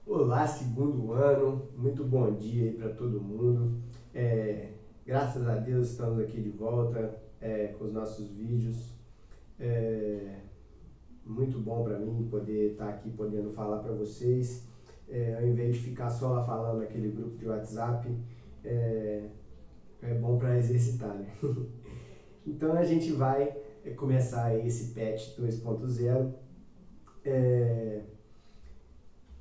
Olá, segundo ano, muito bom dia aí para todo mundo. Graças a Deus estamos aqui de volta com os nossos vídeos. É, Muito bom para mim poder estar aqui podendo falar para vocês, ao invés de ficar só falando naquele grupo de WhatsApp. é, É bom para exercitar, né? Então a gente vai começar esse patch 2.0,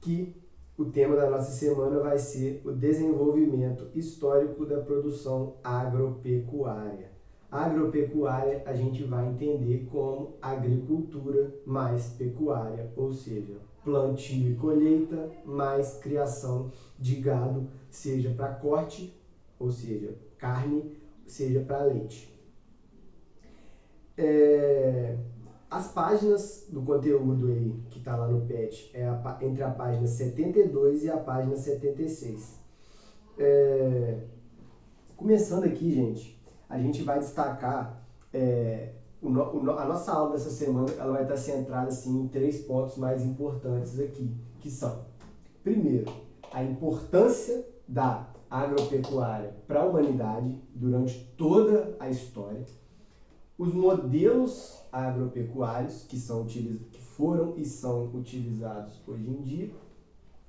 que o tema da nossa semana vai ser o desenvolvimento histórico da produção agropecuária. A agropecuária a gente vai entender como agricultura mais pecuária, ou seja, plantio e colheita mais criação de gado, seja para corte, ou seja, carne, seja para leite. É, As páginas do conteúdo aí que está lá no PET entre a página 72 e a página 76. Começando aqui, gente, a gente vai destacar a nossa aula dessa semana, ela vai estar centrada assim, em 3 pontos mais importantes aqui, que são, primeiro, a importância da agropecuária para a humanidade durante toda a história, os modelos agropecuários que foram e são utilizados hoje em dia,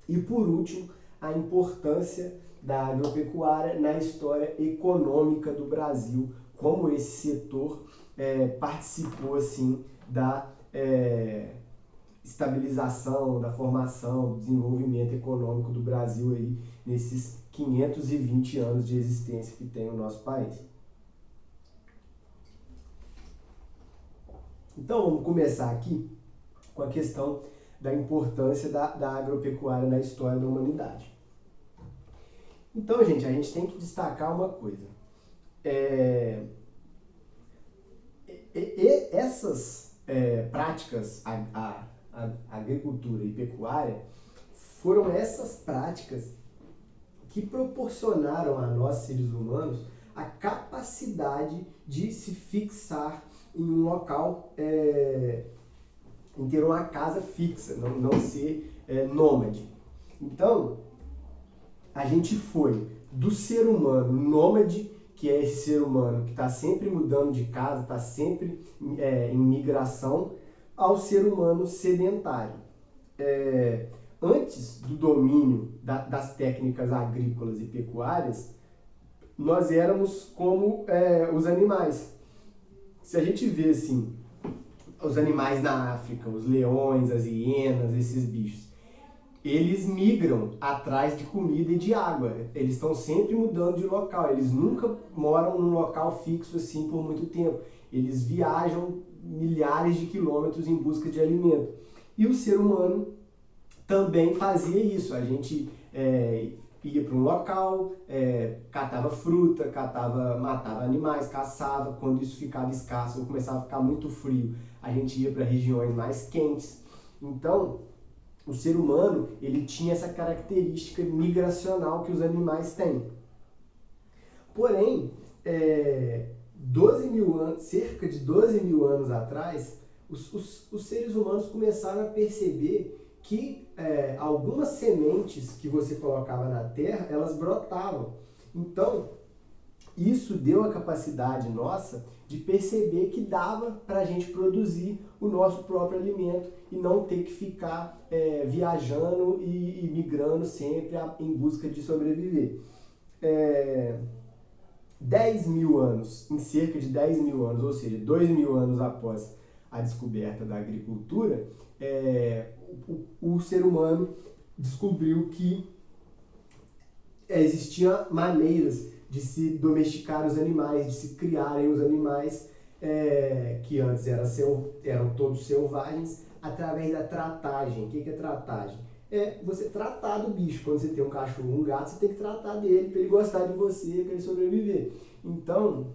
e por último, a importância da agropecuária na história econômica do Brasil, como esse setor participou assim da estabilização, da formação, do desenvolvimento econômico do Brasil aí nesses 520 anos de existência que tem o nosso país. Então vamos começar aqui com a questão da importância da agropecuária na história da humanidade. Então, gente, a gente tem que destacar uma coisa. Essas práticas, a agricultura e pecuária, foram essas práticas que proporcionaram a nós, seres humanos, a capacidade de se fixar em um local, em ter uma casa fixa, não ser nômade. Então, a gente foi do ser humano nômade, que é esse ser humano que está sempre mudando de casa, está sempre em migração, ao ser humano sedentário. Antes do domínio das técnicas agrícolas e pecuárias, nós éramos como os animais. Se a gente vê assim, os animais na África, os leões, as hienas, esses bichos, eles migram atrás de comida e de água. Eles estão sempre mudando de local. Eles nunca moram num local fixo assim por muito tempo. Eles viajam milhares de quilômetros em busca de alimento. E o ser humano também fazia isso. A gente ia para um local, catava fruta, matava animais, caçava. Quando isso ficava escasso ou começava a ficar muito frio, a gente ia para regiões mais quentes. Então, o ser humano, ele tinha essa característica migracional que os animais têm. Porém, cerca de 12 mil anos atrás, os seres humanos começaram a perceber que algumas sementes que você colocava na terra, elas brotavam. Então, isso deu a capacidade nossa de perceber que dava para a gente produzir o nosso próprio alimento e não ter que ficar viajando e migrando sempre em busca de sobreviver. 10 mil anos, em cerca de 10 mil anos, ou seja, 2 mil anos após a descoberta da agricultura, o ser humano descobriu que existiam maneiras de se domesticar os animais, de se criarem os animais que antes eram todos selvagens, através da tratagem. O que é tratagem? É você tratar do bicho. Quando você tem um cachorro, um gato, você tem que tratar dele para ele gostar de você, para ele sobreviver. Então,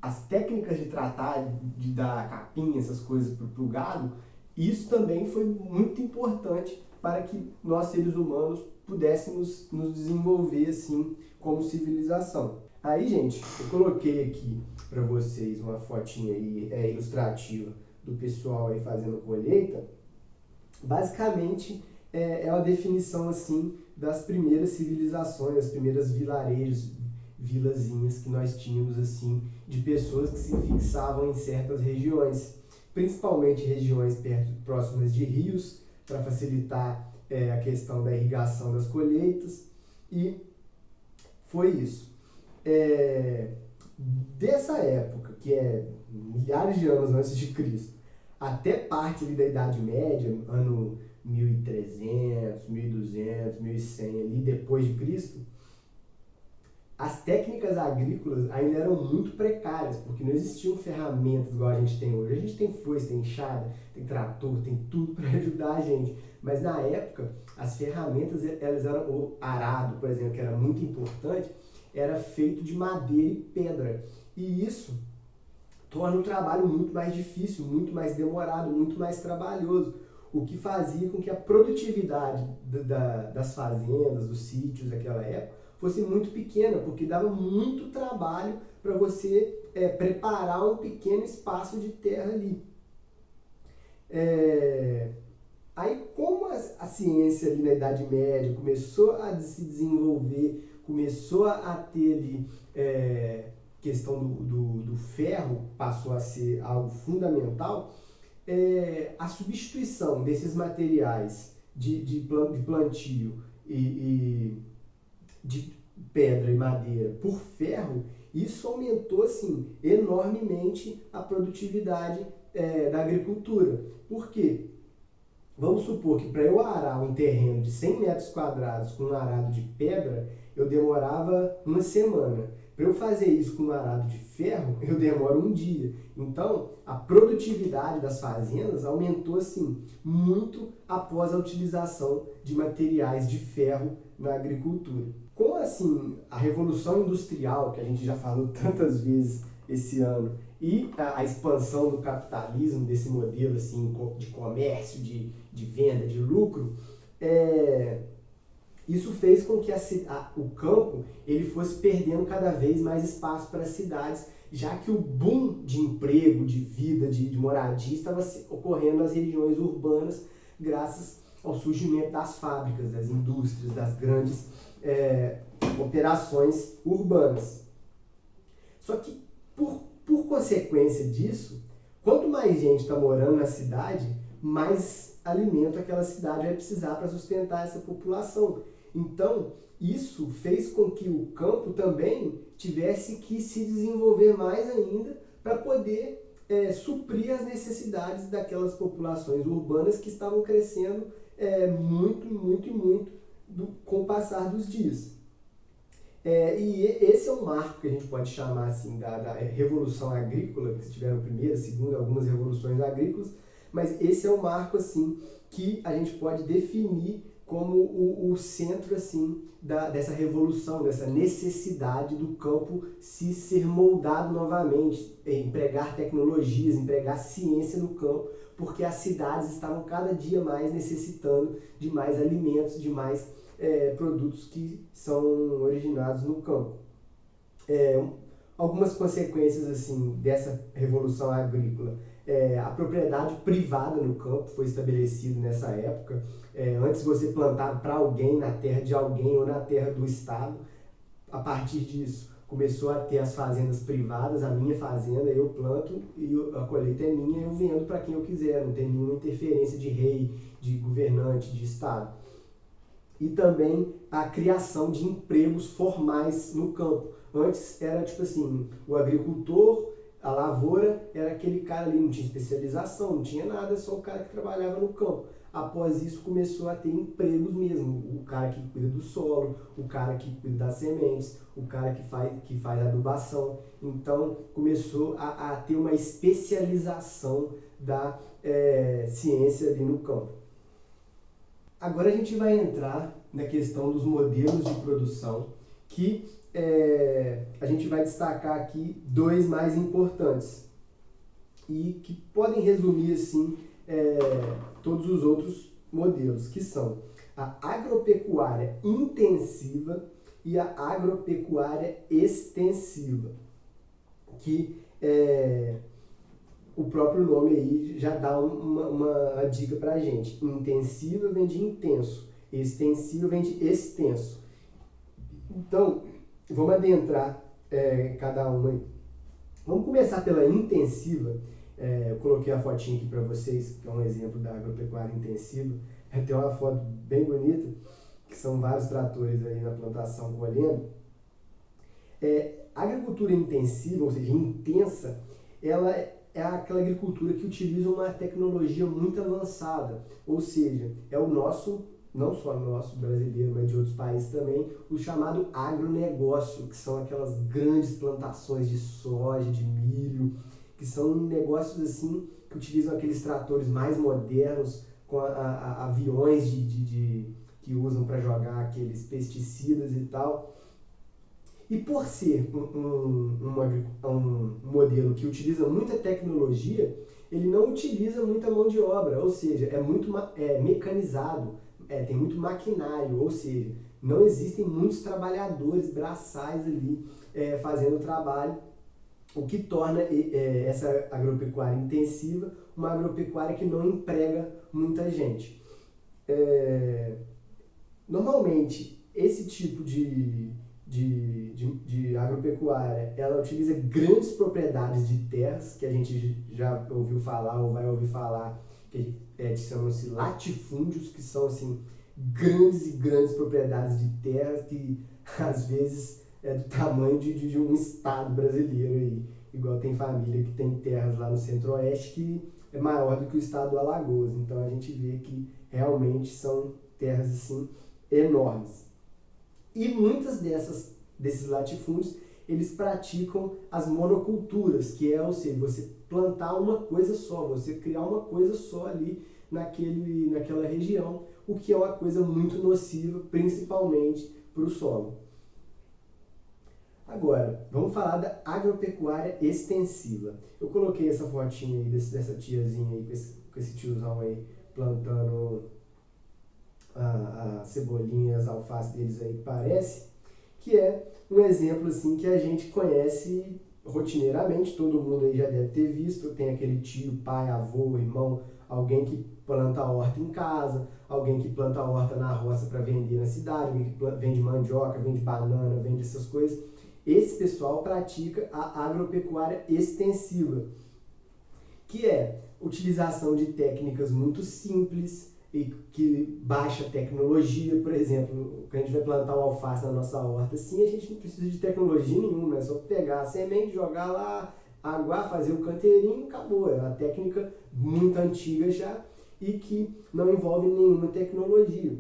as técnicas de tratar, de dar capinha, essas coisas para o gado, isso também foi muito importante para que nós, seres humanos, pudéssemos nos desenvolver assim como civilização. Aí, gente, eu coloquei aqui para vocês uma fotinha aí ilustrativa do pessoal aí fazendo colheita. Basicamente é uma definição assim das primeiras civilizações, das primeiras vilarejos, vilazinhas que nós tínhamos assim, de pessoas que se fixavam em certas regiões, principalmente regiões próximas de rios, para facilitar a questão da irrigação das colheitas, e foi isso. Dessa época, que é milhares de anos antes de Cristo, até parte ali da Idade Média, ano 1300, 1200, 1100, ali depois de Cristo, as técnicas agrícolas ainda eram muito precárias, porque não existiam ferramentas igual a gente tem hoje. A gente tem foice, tem enxada, tem trator, tem tudo para ajudar a gente. Mas na época, as ferramentas, elas eram, o arado, por exemplo, que era muito importante, era feito de madeira e pedra. E isso torna o trabalho muito mais difícil, muito mais demorado, muito mais trabalhoso, o que fazia com que a produtividade das fazendas, dos sítios daquela época, fosse muito pequena, porque dava muito trabalho para você preparar um pequeno espaço de terra ali. Aí, como a ciência ali na Idade Média começou a se desenvolver, começou a ter ali questão do ferro, passou a ser algo fundamental, a substituição desses materiais de plantio e de pedra e madeira por ferro, isso aumentou assim, enormemente a produtividade da agricultura. Por quê? Vamos supor que para eu arar um terreno de 100 metros quadrados com um arado de pedra, eu demorava uma semana. Para eu fazer isso com um arado de ferro, eu demoro um dia. Então, a produtividade das fazendas aumentou assim, muito após a utilização de materiais de ferro na agricultura. Com assim, a Revolução Industrial, que a gente já falou tantas vezes esse ano, e a expansão do capitalismo, desse modelo assim, de comércio, de venda, de lucro, isso fez com que o campo ele fosse perdendo cada vez mais espaço para as cidades, já que o boom de emprego, de vida, de moradia estava ocorrendo nas regiões urbanas, graças ao surgimento das fábricas, das indústrias, das grandes operações urbanas. Só que, por consequência disso, quanto mais gente está morando na cidade, mais alimento aquela cidade vai precisar para sustentar essa população. Então, isso fez com que o campo também tivesse que se desenvolver mais ainda para poder suprir as necessidades daquelas populações urbanas que estavam crescendo muito com o passar dos dias. E esse é um marco que a gente pode chamar assim, da Revolução Agrícola, que tiveram primeira, segunda, algumas revoluções agrícolas, mas esse é um marco assim, que a gente pode definir como o centro assim, dessa revolução, dessa necessidade do campo se ser moldado novamente, empregar tecnologias, empregar ciência no campo, porque as cidades estavam cada dia mais necessitando de mais alimentos, de mais produtos que são originados no campo. Algumas consequências assim, dessa revolução agrícola. A propriedade privada no campo foi estabelecida nessa época. Antes você plantava para alguém, na terra de alguém ou na terra do Estado. A partir disso, começou a ter as fazendas privadas, a minha fazenda, eu planto e a colheita é minha, eu vendo para quem eu quiser, não tem nenhuma interferência de rei, de governante, de Estado. E também a criação de empregos formais no campo. Antes era tipo assim, o agricultor, a lavoura, era aquele cara ali, não tinha especialização, não tinha nada, só o cara que trabalhava no campo. Após isso começou a ter empregos mesmo, o cara que cuida do solo, o cara que cuida das sementes, o cara que faz adubação. Então começou a ter uma especialização da ciência ali no campo. Agora a gente vai entrar na questão dos modelos de produção, que a gente vai destacar aqui dois mais importantes e que podem resumir assim todos os outros modelos, que são a agropecuária intensiva e a agropecuária extensiva, que o próprio nome aí já dá uma dica pra gente. Intensiva vem de intenso, extensiva vem de extenso. Então, vamos adentrar cada uma aí. Vamos começar pela intensiva. Eu coloquei a fotinha aqui para vocês, que é um exemplo da agropecuária intensiva. Tem uma foto bem bonita, que são vários tratores aí na plantação colhendo. A agricultura intensiva, ou seja, intensa, ela é aquela agricultura que utiliza uma tecnologia muito avançada, ou seja, é o nosso, não só nosso brasileiro, mas de outros países também, o chamado agronegócio, que são aquelas grandes plantações de soja, de milho, que são negócios assim que utilizam aqueles tratores mais modernos, com aviões que usam para jogar aqueles pesticidas e tal. E por ser um modelo que utiliza muita tecnologia, ele não utiliza muita mão de obra, ou seja, é muito mecanizado, tem muito maquinário, ou seja, não existem muitos trabalhadores braçais ali fazendo o trabalho, o que torna essa agropecuária intensiva uma agropecuária que não emprega muita gente. Normalmente, esse tipo de agropecuária, ela utiliza grandes propriedades de terras, que a gente já ouviu falar ou vai ouvir falar, que chamam-se latifúndios, que são assim, grandes e grandes propriedades de terras que às vezes é do tamanho de um estado brasileiro aí. Igual tem família que tem terras lá no Centro-Oeste que é maior do que o estado do Alagoas. Então a gente vê que realmente são terras assim enormes. E muitas desses latifúndios, eles praticam as monoculturas, que é, ou seja, você plantar uma coisa só, você criar uma coisa só ali naquela região, o que é uma coisa muito nociva, principalmente para o solo. Agora, vamos falar da agropecuária extensiva. Eu coloquei essa fotinha aí dessa tiazinha aí, com esse tiozão aí, plantando a cebolinha, as alfaces deles aí, que parece, que é um exemplo assim que a gente conhece rotineiramente, todo mundo aí já deve ter visto, tem aquele tio, pai, avô, irmão, alguém que planta horta em casa, alguém que planta horta na roça para vender na cidade, alguém que vende mandioca, vende banana, vende essas coisas. Esse pessoal pratica a agropecuária extensiva, que é utilização de técnicas muito simples e que baixa tecnologia. Por exemplo, quando a gente vai plantar uma alface na nossa horta, assim, a gente não precisa de tecnologia nenhuma, é só pegar a semente, jogar lá, aguar, fazer o canteirinho, acabou. É uma técnica muito antiga já e que não envolve nenhuma tecnologia.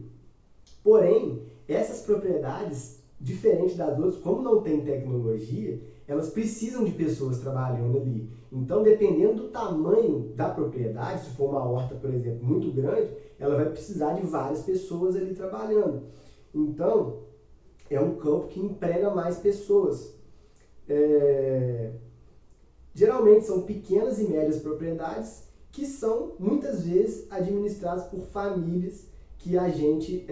Porém, essas propriedades, diferente das outras, como não tem tecnologia, elas precisam de pessoas trabalhando ali. Então, dependendo do tamanho da propriedade, se for uma horta, por exemplo, muito grande, ela vai precisar de várias pessoas ali trabalhando. Então, é um campo que emprega mais pessoas. Geralmente são pequenas e médias propriedades que são, muitas vezes, administradas por famílias que a gente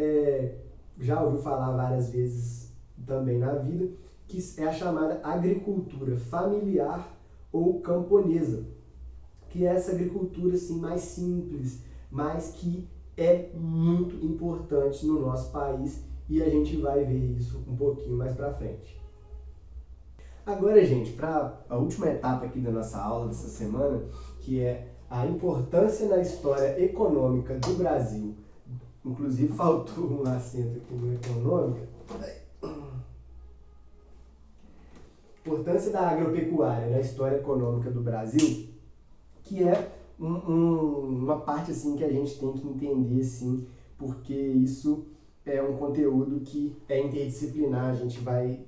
já ouviu falar várias vezes também na vida, que é a chamada agricultura familiar ou camponesa, que é essa agricultura assim, mais simples, mas que é muito importante no nosso país e a gente vai ver isso um pouquinho mais para frente. Agora, gente, para a última etapa aqui da nossa aula dessa semana, que é a importância na história econômica do Brasil. Inclusive faltou um acento aqui no econômica. Importância da agropecuária na história econômica do Brasil, que é uma parte assim que a gente tem que entender, assim, porque isso é um conteúdo que é interdisciplinar. A gente vai...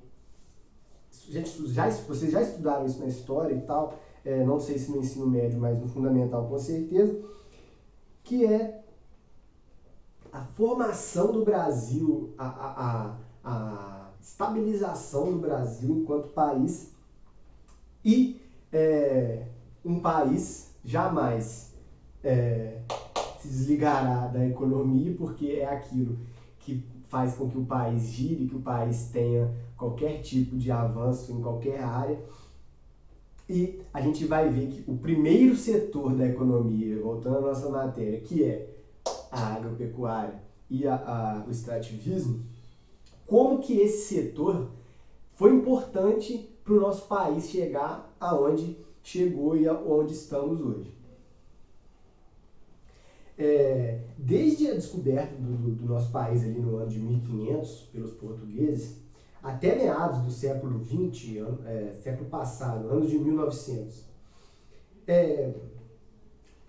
vocês já estudaram isso na história e tal, não sei se no ensino médio, mas no fundamental com certeza, que é a formação do Brasil, a estabilização do Brasil enquanto país e um país jamais se desligará da economia, porque é aquilo que faz com que o país gire, que o país tenha qualquer tipo de avanço em qualquer área. E a gente vai ver que o primeiro setor da economia, voltando à nossa matéria, que é a agropecuária e o extrativismo, como que esse setor foi importante para o nosso país chegar aonde chegou e aonde estamos hoje. Desde a descoberta do nosso país ali no ano de 1500 pelos portugueses, até meados do século XX, século passado, anos de 1900,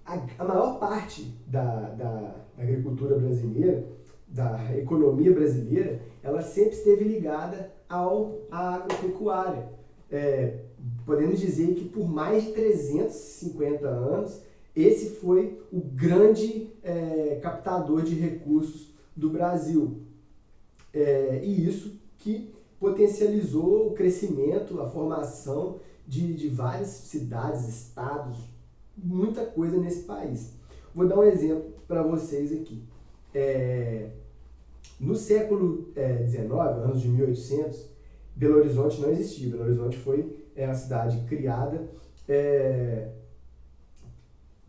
a maior parte da agricultura brasileira, da economia brasileira, ela sempre esteve ligada à agropecuária. Podemos dizer que por mais de 350 anos, esse foi o grande captador de recursos do Brasil. E isso que potencializou o crescimento, a formação de várias cidades, estados, muita coisa nesse país. Vou dar um exemplo para vocês aqui. No século XIX, anos de 1800, Belo Horizonte não existia. Belo Horizonte foi uma cidade criada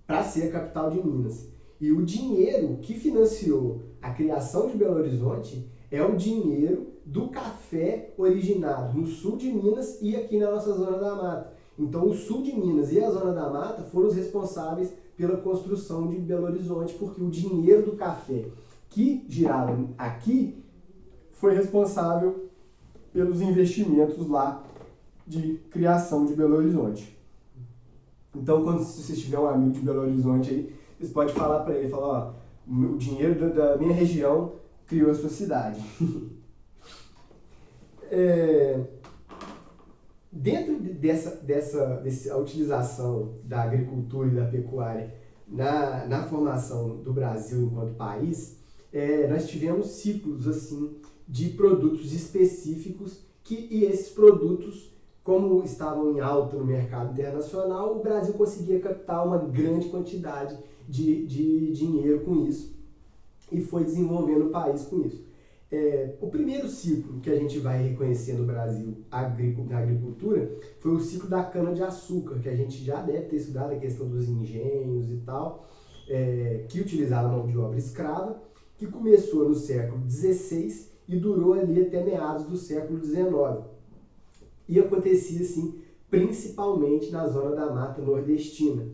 para ser a capital de Minas. E o dinheiro que financiou a criação de Belo Horizonte é o dinheiro do café originado no sul de Minas e aqui na nossa Zona da Mata. Então, o sul de Minas e a Zona da Mata foram os responsáveis pela construção de Belo Horizonte, porque o dinheiro do café que girava aqui foi responsável pelos investimentos lá de criação de Belo Horizonte. Então, quando você tiver um amigo de Belo Horizonte aí, você pode falar para ele, falar, ó, o dinheiro da minha região criou a sua cidade. Dentro dessa utilização da agricultura e da pecuária na formação do Brasil enquanto país, nós tivemos ciclos assim de produtos específicos e esses produtos, como estavam em alta no mercado internacional, o Brasil conseguia captar uma grande quantidade de dinheiro com isso e foi desenvolvendo o país com isso. O primeiro ciclo que a gente vai reconhecer no Brasil na agricultura foi o ciclo da cana-de-açúcar, que a gente já deve ter estudado a questão dos engenhos e tal, que utilizava mão de obra escrava, que começou no século XVI e durou ali até meados do século XIX. E acontecia assim, principalmente na zona da Mata Nordestina.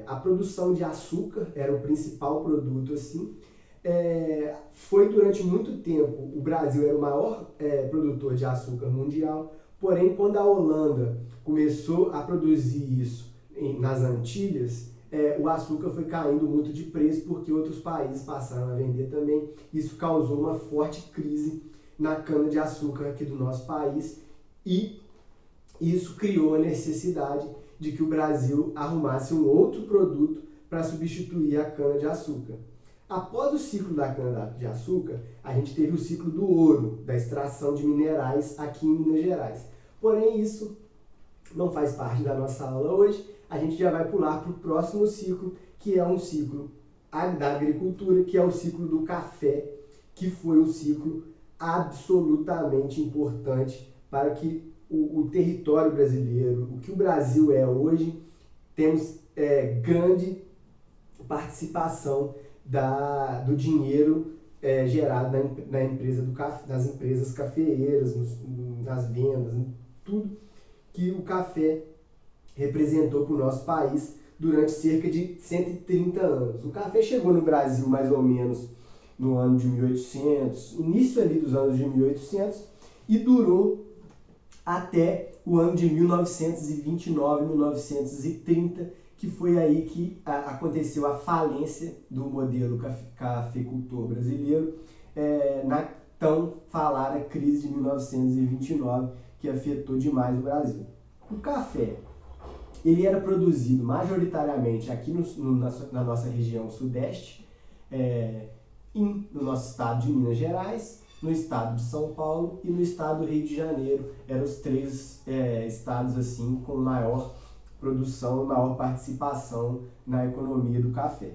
A produção de açúcar era o principal produto assim. Foi durante muito tempo, o Brasil era o maior produtor de açúcar mundial, porém quando a Holanda começou a produzir isso nas Antilhas, o açúcar foi caindo muito de preço porque outros países passaram a vender também. Isso causou uma forte crise na cana-de-açúcar aqui do nosso país e isso criou a necessidade de que o Brasil arrumasse um outro produto para substituir a cana-de-açúcar. Após o ciclo da cana-de-açúcar, a gente teve o ciclo do ouro, da extração de minerais aqui em Minas Gerais. Porém, isso não faz parte da nossa aula hoje. A gente já vai pular para o próximo ciclo, que é um ciclo da agricultura, que é o ciclo do café, que foi um ciclo absolutamente importante para que o território brasileiro, o que o Brasil é hoje, temos grande participação do dinheiro gerado nas empresas cafeeiras, nas vendas, tudo que o café representou para o nosso país durante cerca de 130 anos. O café chegou no Brasil mais ou menos no ano de 1800, início ali dos anos de 1800, e durou até o ano de 1929, 1930, que foi aí que aconteceu a falência do modelo cafeicultor brasileiro, na tão falada crise de 1929, que afetou demais o Brasil. O café, ele era produzido majoritariamente aqui na nossa região sudeste, no nosso estado de Minas Gerais, no estado de São Paulo e no estado do Rio de Janeiro. Eram os três estados assim com maior produção e maior participação na economia do café.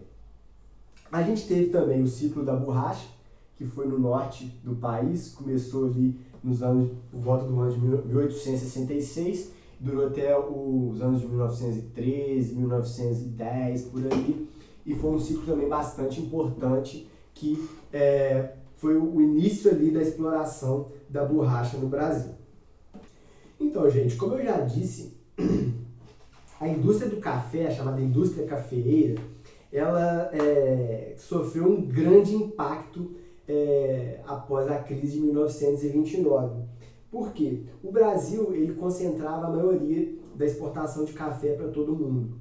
A gente teve também o ciclo da borracha, que foi no norte do país, começou ali por volta do ano de 1866 durou até os anos de 1913, 1910, por aí, e foi um ciclo também bastante importante que foi o início ali da exploração da borracha no Brasil. Então, gente, como eu já disse, a indústria do café, a chamada indústria cafeeira, ela sofreu um grande impacto após a crise de 1929. Por quê? O Brasil ele concentrava a maioria da exportação de café para todo mundo.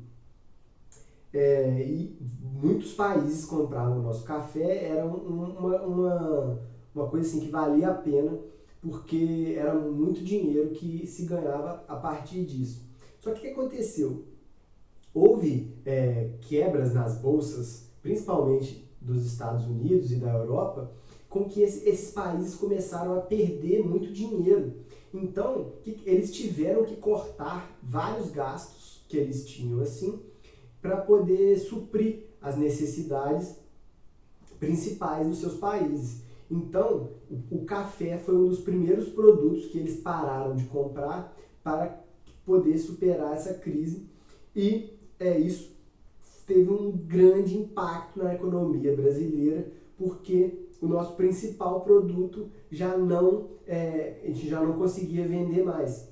E muitos países compravam o nosso café, era uma coisa assim que valia a pena, porque era muito dinheiro que se ganhava a partir disso. Só que o que aconteceu? Houve quebras nas bolsas, principalmente dos Estados Unidos e da Europa, com que esses países começaram a perder muito dinheiro. Então, eles tiveram que cortar vários gastos que eles tinham assim, para poder suprir as necessidades principais dos seus países. Então, o café foi um dos primeiros produtos que eles pararam de comprar para poder superar essa crise, e isso teve um grande impacto na economia brasileira, porque o nosso principal produto a gente já não conseguia vender mais.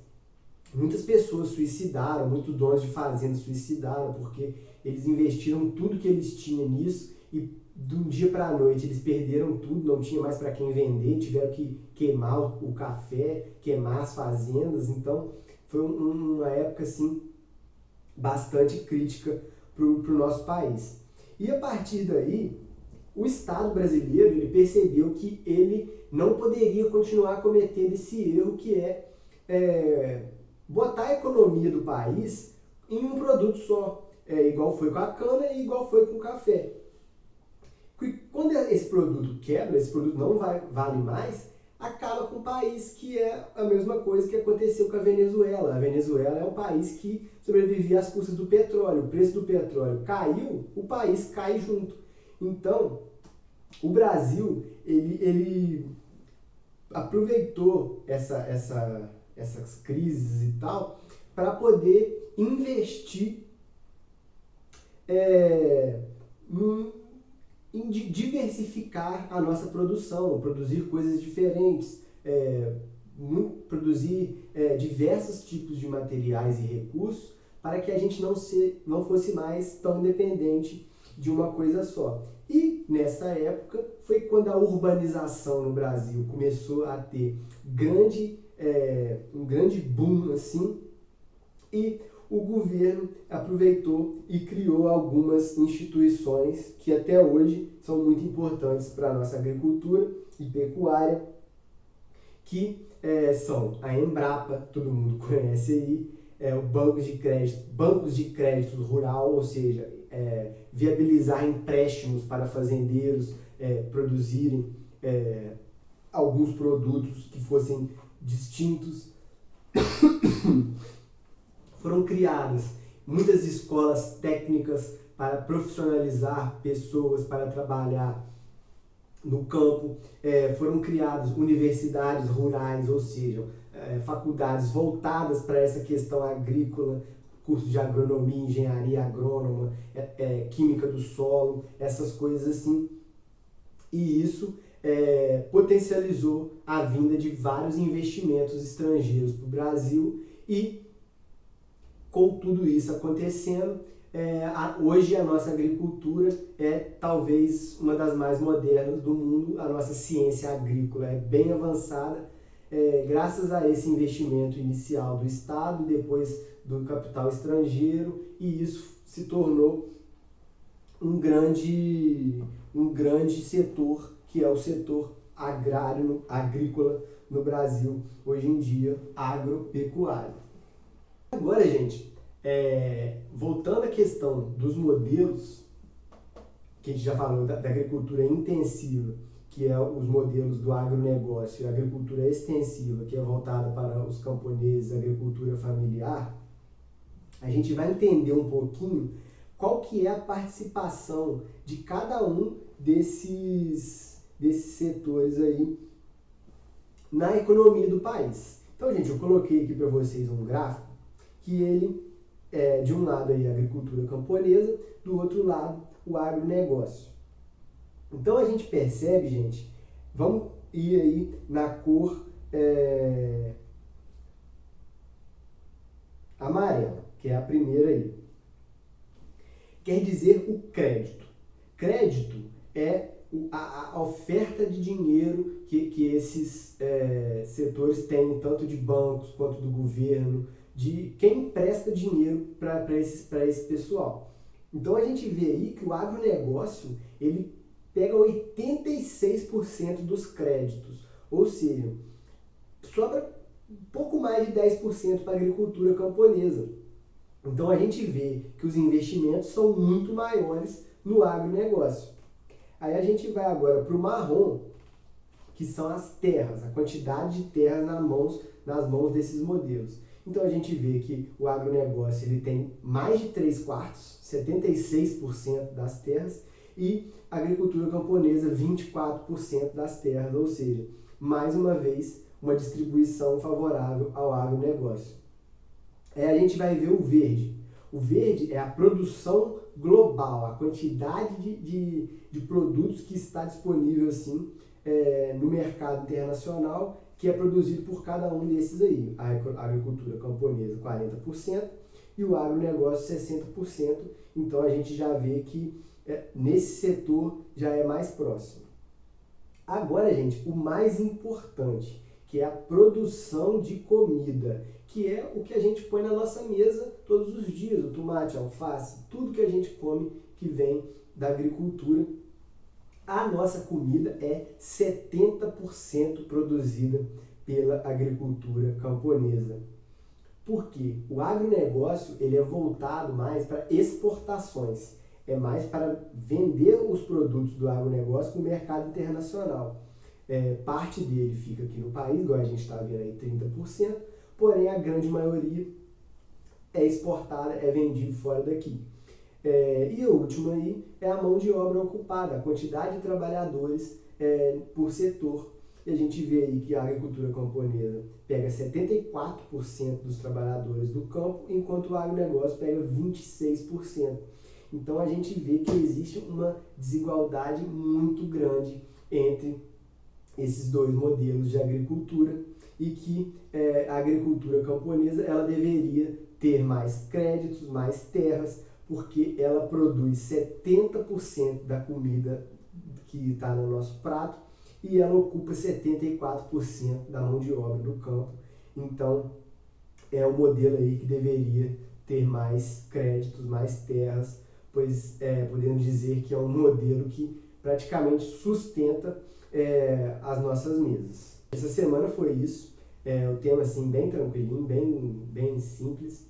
Muitas pessoas suicidaram, muitos donos de fazendas suicidaram, porque eles investiram tudo que eles tinham nisso e de um dia para a noite eles perderam tudo, não tinha mais para quem vender, tiveram que queimar o café, queimar as fazendas. Então foi uma época assim bastante crítica para o nosso país. E a partir daí, o Estado brasileiro ele percebeu que ele não poderia continuar cometendo esse erro que botar a economia do país em um produto só, igual foi com a cana e igual foi com o café. Quando esse produto quebra, esse produto não vale mais, acaba com o país, que é a mesma coisa que aconteceu com a Venezuela. A Venezuela é um país que sobrevivia às custas do petróleo. O preço do petróleo caiu, o país cai junto. Então, o Brasil, ele aproveitou essas crises e tal, para poder investir em diversificar a nossa produção, produzir coisas diferentes, produzir diversos tipos de materiais e recursos, para que a gente não fosse mais tão dependente de uma coisa só. E nessa época foi quando a urbanização no Brasil começou a ter um grande boom assim, e o governo aproveitou e criou algumas instituições que até hoje são muito importantes para a nossa agricultura e pecuária, que são a Embrapa, todo mundo conhece aí, o bancos de crédito rural, ou seja, viabilizar empréstimos para fazendeiros produzirem alguns produtos que fossem distintos. Foram criadas muitas escolas técnicas para profissionalizar pessoas para trabalhar no campo. Foram criadas universidades rurais, ou seja, faculdades voltadas para essa questão agrícola, curso de agronomia, engenharia agrônoma, química do solo, essas coisas assim. E isso potencializou a vinda de vários investimentos estrangeiros para o Brasil, e com tudo isso acontecendo, hoje a nossa agricultura é talvez uma das mais modernas do mundo. A nossa ciência agrícola é bem avançada, graças a esse investimento inicial do Estado, depois do capital estrangeiro, e isso se tornou um grande setor, que é o setor agrícola no Brasil, hoje em dia, agropecuário. Agora, gente, voltando à questão dos modelos, que a gente já falou da agricultura intensiva, que é os modelos do agronegócio, e a agricultura extensiva, que é voltada para os camponeses, a agricultura familiar, a gente vai entender um pouquinho qual que é a participação de cada um desses setores aí na economia do país. Então, gente, eu coloquei aqui para vocês um gráfico que ele de um lado aí a agricultura camponesa, do outro lado o agronegócio. Então a gente percebe, gente, vamos ir aí na cor amarela, que é a primeira aí. Quer dizer o crédito. Crédito é a oferta de dinheiro que esses setores têm, tanto de bancos quanto do governo, de quem empresta dinheiro para esse pessoal. Então a gente vê aí que o agronegócio ele pega 86% dos créditos, ou seja, sobra um pouco mais de 10% para a agricultura camponesa. Então a gente vê que os investimentos são muito maiores no agronegócio. Aí a gente vai agora para o marrom, que são as terras, a quantidade de terras nas mãos desses modelos. Então a gente vê que o agronegócio ele tem mais de 3/4, 76% das terras, e a agricultura camponesa 24% das terras, ou seja, mais uma vez uma distribuição favorável ao agronegócio. A gente vai ver o verde. O verde é a produção global, a quantidade de produtos que está disponível assim, no mercado internacional, que é produzido por cada um desses aí. A agricultura camponesa 40% e o agronegócio 60%. Então a gente já vê que nesse setor já é mais próximo. Agora, gente, o mais importante, que é a produção de comida, que é o que a gente põe na nossa mesa todos os dias, o tomate, a alface, tudo que a gente come que vem da agricultura. A nossa comida é 70% produzida pela agricultura camponesa. Por quê? O agronegócio ele é voltado mais para exportações, é mais para vender os produtos do agronegócio no mercado internacional. Parte dele fica aqui no país, igual a gente está vendo aí, 30%, porém a grande maioria é exportada, é vendido fora daqui. E o último aí é a mão de obra ocupada, a quantidade de trabalhadores por setor. E a gente vê aí que a agricultura camponesa pega 74% dos trabalhadores do campo, enquanto o agronegócio pega 26%. Então a gente vê que existe uma desigualdade muito grande entre esses dois modelos de agricultura e que a agricultura camponesa ela deveria ter mais créditos, mais terras, porque ela produz 70% da comida que está no nosso prato e ela ocupa 74% da mão de obra do campo. Então é um modelo aí que deveria ter mais créditos, mais terras, pois podemos dizer que é um modelo que praticamente sustenta as nossas mesas. Essa semana foi isso, o tema assim bem tranquilinho, bem simples.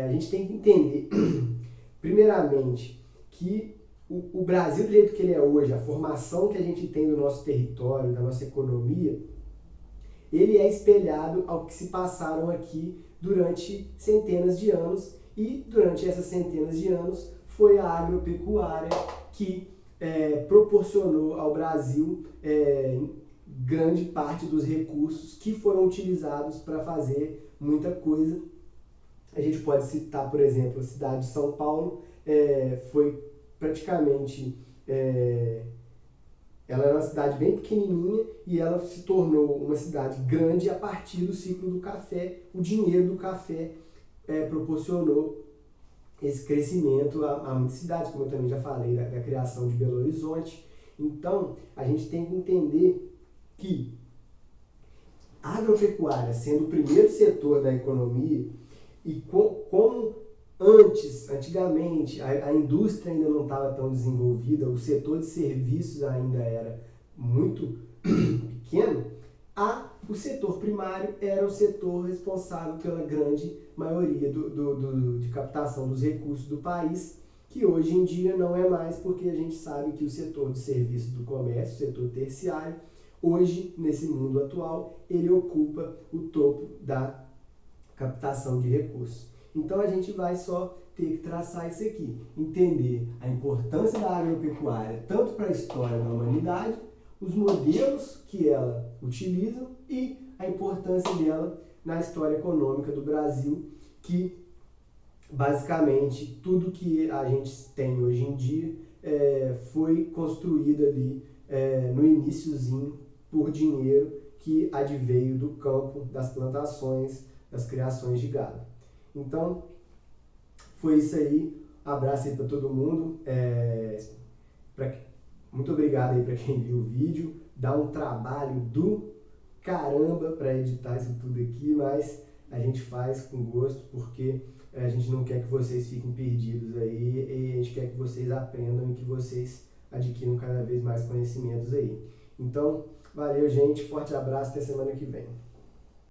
A gente tem que entender, primeiramente, que o Brasil do jeito que ele é hoje, a formação que a gente tem do nosso território, da nossa economia, ele é espelhado ao que se passaram aqui durante centenas de anos, e durante essas centenas de anos foi a agropecuária que proporcionou ao Brasil grande parte dos recursos que foram utilizados para fazer muita coisa. A gente pode citar, por exemplo, a cidade de São Paulo, foi praticamente, ela era uma cidade bem pequenininha e ela se tornou uma cidade grande a partir do ciclo do café. O dinheiro do café proporcionou esse crescimento a muitas cidades, como eu também já falei, da criação de Belo Horizonte. Então, a gente tem que entender que a agropecuária, sendo o primeiro setor da economia, e como antigamente, a indústria ainda não estava tão desenvolvida, o setor de serviços ainda era muito pequeno, o setor primário era o setor responsável pela grande maioria de captação dos recursos do país, que hoje em dia não é mais, porque a gente sabe que o setor de serviços do comércio, o setor terciário, hoje, nesse mundo atual, ele ocupa o topo da captação de recursos. Então a gente vai só ter que traçar isso aqui, entender a importância da agropecuária tanto para a história da humanidade, os modelos que ela utiliza e a importância dela na história econômica do Brasil que basicamente tudo que a gente tem hoje em dia foi construído ali no iniciozinho por dinheiro que adveio do campo, das plantações, das criações de gado. Então, foi isso aí. Abraço aí para todo mundo. Muito obrigado aí para quem viu o vídeo. Dá um trabalho do caramba para editar isso tudo aqui, mas a gente faz com gosto porque a gente não quer que vocês fiquem perdidos aí e a gente quer que vocês aprendam e que vocês adquiram cada vez mais conhecimentos aí. Então, valeu, gente. Forte abraço. Até semana que vem.